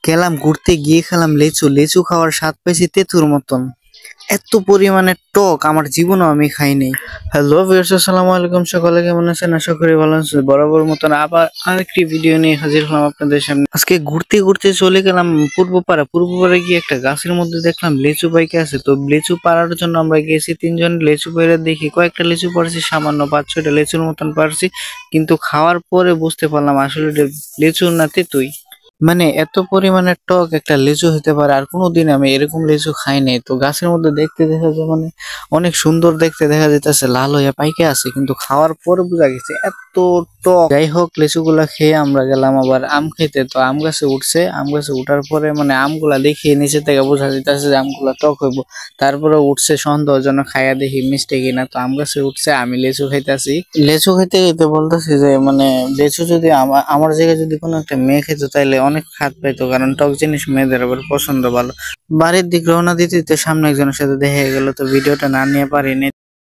গেলাম ঘুরতে গিয়ে খেলাম লিচু। লিচু খাওয়ার স্বাদ পেয়েছি তেঁতুর মতন। এত পরিমাণে টক আমার জীবনেও আমি খাই নাই। হ্যালো ভিউয়ার্স, আসসালামু আলাইকুম। সকলে কেমন আছেন? আশা করি ভালো আছেন। বরাবর মতন আবার আরেকটি ভিডিও নিয়ে হাজির হলাম আপনাদের সামনে। আজকে ঘুরতে ঘুরতে চলে গেলাম পূর্বপাড়া। পূর্বপাড়া গিয়ে একটা গাছের মধ্যে দেখলাম লিচু পাইকে আছে। তো লিচু পাড়ার জন্য আমরা গেছি তিনজন। লিচু পেড়ে দেখি কয়েকটা লিচু পারছি, সামান্য 5-6টা লিচুর মতন পারছি। কিন্তু খাওয়ার পরে বুঝতে পারলাম আসলে এটা লিচু না তেঁতুই। মানে এত পরিমাণে টক একটা লিচু হতে পারে আর কোনোদিন আমি এরকম লিচু খাই নাই। তো গাছের মধ্যে দেখতে দেখা যায় মানে অনেক সুন্দর দেখতে দেখা যাইতেছে, লাল হইয়া পাইকে আছে, কিন্তু খাওয়ার পরে বোঝা গেছে এত টক। যাই হোক, লিচুগুলা খেয়ে আমরা গেলাম আবার আম খেতে। তো আম গাছে উঠছে, আম গাছে উঠার পরে মানে আমগুলা দেখে নিচে থেকে বোঝা যাইতেছে যে আমগুলা টক হইব। তারপরে উঠছে সন্দেহ যেন খাইয়া দেখি মিষ্টি কিনা। তো আম গাছে উঠছে, আমি লিচু খাইতেছি। লিচু খাইতে খাইতে বলতেছি যে মানে লিচু যদি আমার জায়গায় যদি কোনো একটা মেয়ে খেত তাইলে অনেক স্বাদ পাইতো, কারণ টক জিনিস মেয়েদের আবার পছন্দ ভালো। বাড়ির দিক রওনা দিতে দিতে সামনে একজনের সাথে দেখা গেল। তো ভিডিওটা না নিয়ে পারিনি।